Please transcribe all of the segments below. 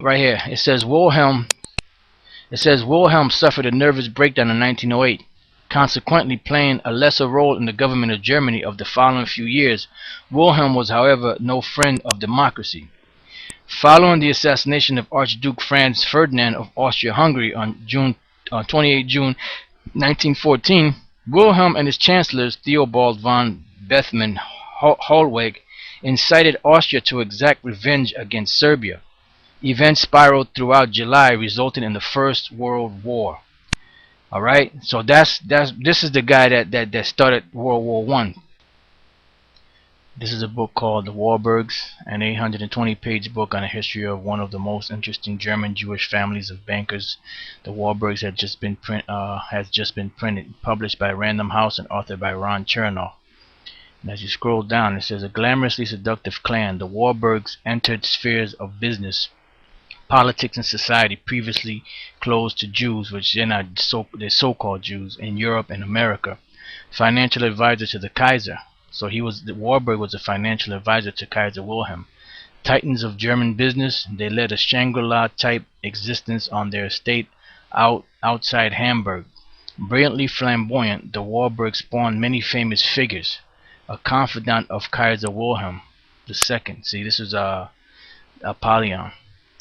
right here. It says Wilhelm suffered a nervous breakdown in 1908, consequently playing a lesser role in the government of Germany of the following few years. Wilhelm was, however, no friend of democracy. Following the assassination of Archduke Franz Ferdinand of Austria-Hungary on 28 June 1914, Wilhelm and his chancellors Theobald von Bethmann-Hollweg incited Austria to exact revenge against Serbia. Events spiraled throughout July, resulting in the First World War. All right, so this is the guy that started World War One. This is a book called The Warburgs, an 820-page book on the history of one of the most interesting German Jewish families of bankers. The Warburgs has just been printed, published by Random House and authored by Ron Chernow. And as you scroll down, it says a glamorously seductive clan, the Warburgs entered spheres of business, politics, and society previously closed to Jews, which they're not they're so-called Jews, in Europe and America. Financial advisor to the Kaiser. So Warburg was a financial advisor to Kaiser Wilhelm. Titans of German business, they led a Shangri-La type existence on their estate outside Hamburg. Brilliantly flamboyant, the Warburgs spawned many famous figures. A confidant of Kaiser Wilhelm II. See, this is Apollyon.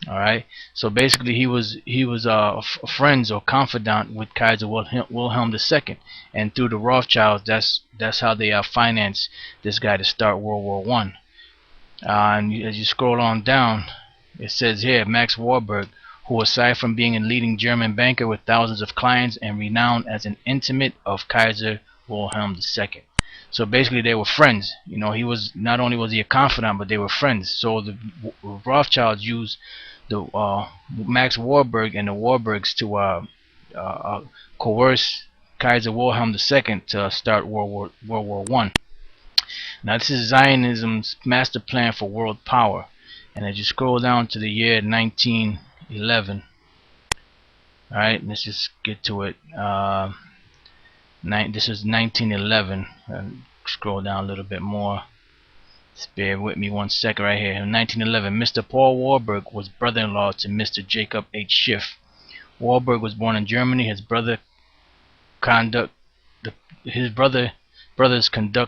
All right, so basically he was friends or confidant with Kaiser Wilhelm II, and through the Rothschilds, that's how they financed this guy to start World War One. And as you scroll on down, it says here Max Warburg, who aside from being a leading German banker with thousands of clients and renowned as an intimate of Kaiser Wilhelm II. So basically they were friends. You know, he was not only was he a confidant, but they were friends. So the Rothschilds used the Max Warburg and the Warburgs to coerce Kaiser Wilhelm II to start World War One. Now this is Zionism's master plan for world power. And as you scroll down to the year 1911, all right, let's just get to it. This is 1911. Scroll down a little bit more. Just bear with me 1 second right here. In 1911, Mr. Paul Warburg was brother-in-law to Mr. Jacob H. Schiff. Warburg was born in Germany. His brothers conduct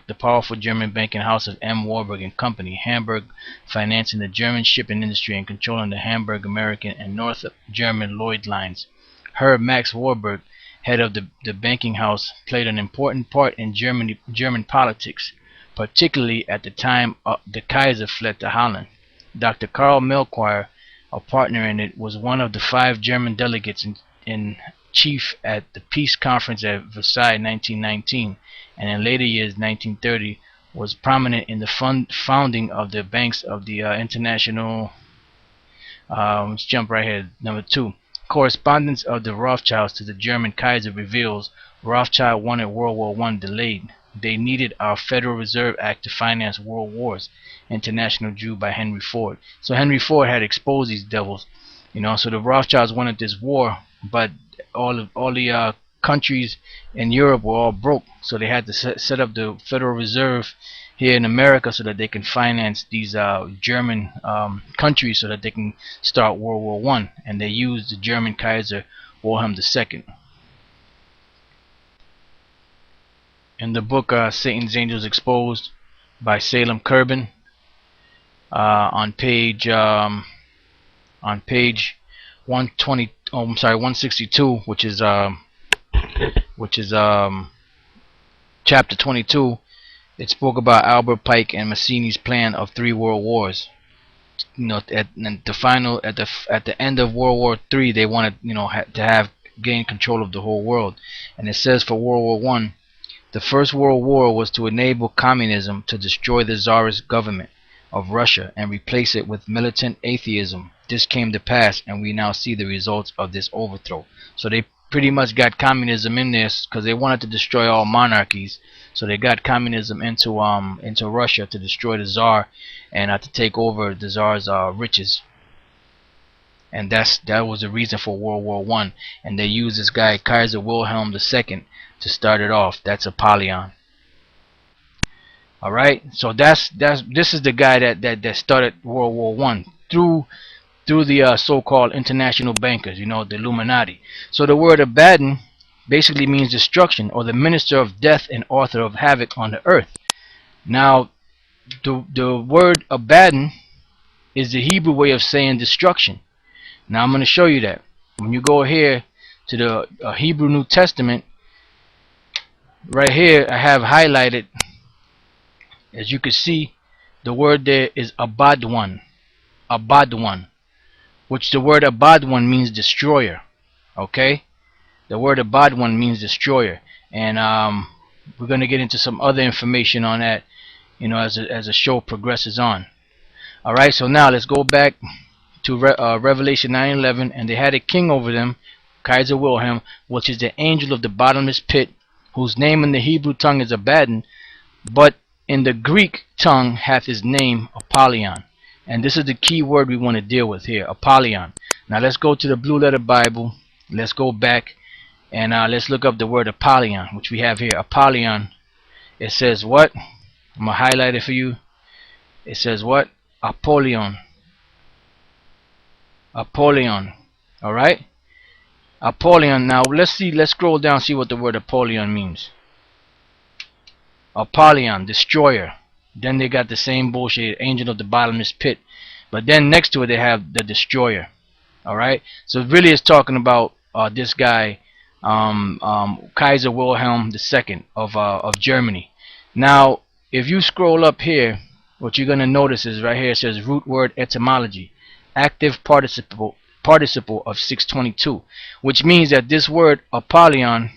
the powerful German banking house of M. Warburg and Company, Hamburg, financing the German shipping industry and controlling the Hamburg American and North German Lloyd lines. Herr Max Warburg, head of the banking house, played an important part in German politics, particularly at the time the Kaiser fled to Holland. Dr. Karl Melchior, a partner in it, was one of the 5 German delegates in chief at the Peace Conference at Versailles 1919, and in later years 1930 was prominent in the founding of the banks of the international. Let's jump right here. Number 2. Correspondence of the Rothschilds to the German Kaiser reveals Rothschild wanted World War I delayed. They needed our Federal Reserve Act to finance world wars. International Jew by Henry Ford. So Henry Ford had exposed these devils, you know. So the Rothschilds wanted this war, but all the countries in Europe were all broke, so they had to set up the Federal Reserve here in America so that they can finance these German countries so that they can start World War One, and they used the German Kaiser Wilhelm II. In the book Satan's Angels Exposed by Salem Kerbin, on page 120, 162, which is chapter 22, it spoke about Albert Pike and Mazzini's plan of 3 world wars. You know, at the end of World War III, they wanted, you know, to gain control of the whole world. And it says for World War One, the First World War was to enable communism to destroy the Tsarist government of Russia and replace it with militant atheism. This came to pass, and we now see the results of this overthrow. So they pretty much got communism in this because they wanted to destroy all monarchies. So they got communism into Russia to destroy the Tsar and to take over the Tsar's riches. And that was the reason for World War One. And they used this guy Kaiser Wilhelm II to start it off. That's Apollyon. All right. So this is the guy that started World War One through through the so-called international bankers, the Illuminati. So the word Abaddon basically means destruction, or the minister of death and author of havoc on the earth. Now, the word Abaddon is the Hebrew way of saying destruction. Now I'm going to show you that. When you go here to the Hebrew New Testament, right here I have highlighted, as you can see, the word there is Abadwan. Abadwan, which the word Abadwan means destroyer. Okay, the word Abadwan means destroyer, and we're going to get into some other information on that, as the show progresses on. Alright, so now let's go back to Revelation 9:11. And they had a king over them, Kaiser Wilhelm, which is the angel of the bottomless pit, whose name in the Hebrew tongue is Abaddon, but in the Greek tongue hath his name Apollyon. And this is the key word we want to deal with here, Apollyon. Now let's go to the Blue Letter Bible. Let's go back and let's look up the word Apollyon, which we have here. Apollyon, it says what? I'm going to highlight it for you. It says what? Apollyon. Apollyon. Alright? Apollyon. Now let's scroll down, see what the word Apollyon means. Apollyon, destroyer. Then they got the same bullshit, angel of the bottomless pit. But then next to it they have the destroyer. Alright? So it really is talking about this guy, Kaiser Wilhelm II of Germany. Now, if you scroll up here, what you're going to notice is right here it says root word etymology, active participle of 622, which means that this word Apollyon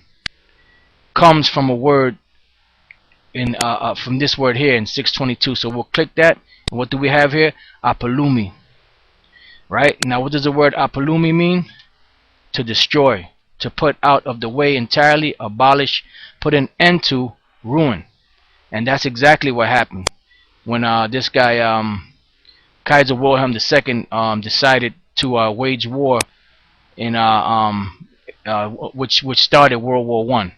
comes from a word in from this word here in 622. So we'll click that, and what do we have here? Apollumi. Right? Now what does the word Apollumi mean? To destroy, to put out of the way entirely, abolish, put an end to, ruin. And that's exactly what happened when this guy Kaiser Wilhelm II decided to wage war in which started World War I.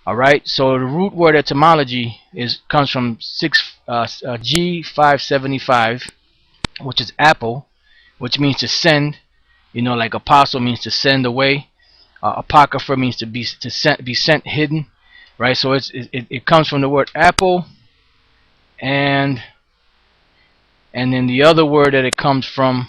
Alright, so the root word etymology comes from G575, which is apple, which means to send, like apostle means to send away, apocrypha means to be sent hidden, right? So it comes from the word apple, and then the other word that it comes from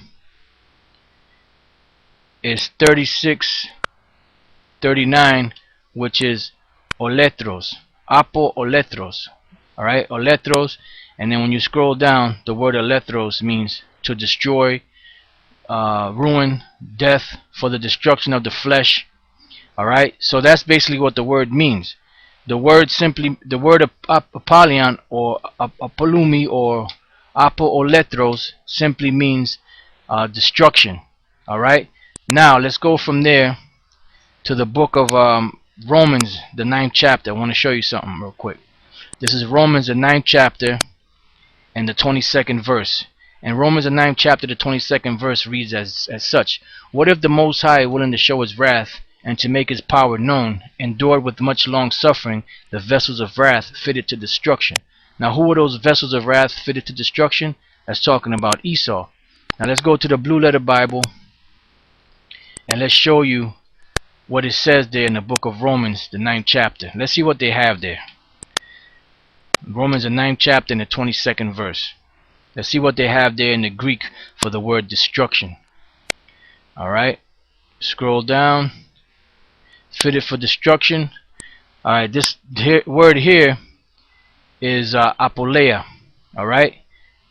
is 3639, which is oletros, apo oletros. Alright, oletros. And then when you scroll down, the word oletros means to destroy, ruin, death, for the destruction of the flesh. Alright, so that's basically what the word means. The word Apollyon or Apollumi or Apo-oletros simply means destruction. Alright, now let's go from there to the book of Romans, the 9th chapter. I want to show you something real quick. This is Romans, the 9th chapter and the 22nd verse. And Romans, the 9th chapter, the 22nd verse reads as such: What if the Most High, willing to show his wrath and to make his power known, endured with much long suffering the vessels of wrath fitted to destruction? Now who are those vessels of wrath fitted to destruction? That's talking about Esau. Now let's go to the Blue Letter Bible and let's show you what it says there in the book of Romans, the 9th chapter. Let's see what they have there. Romans, the 9th chapter and the 22nd verse. Let's see what they have there in the Greek for the word destruction. Alright, scroll down. Fitted for destruction. Alright, this word here is apoleia. Alright,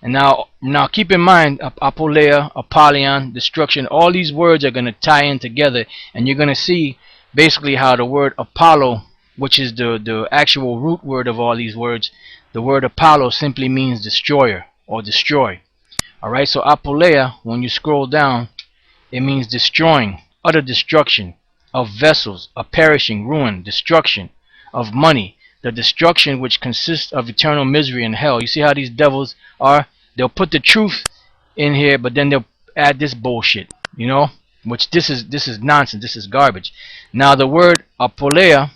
and now keep in mind, apoleia, Apollyon, destruction, all these words are going to tie in together, and you're going to see basically how the word Apollo, which is the actual root word of all these words, the word Apollo simply means destroyer or destroy. Alright, so apoleia, when you scroll down, it means destroying, utter destruction of vessels, a perishing, ruin, destruction of money, the destruction which consists of eternal misery in hell. You see how these devils are? They'll put the truth in here, but then they'll add this bullshit, which this is nonsense. This is garbage. Now the word apoleia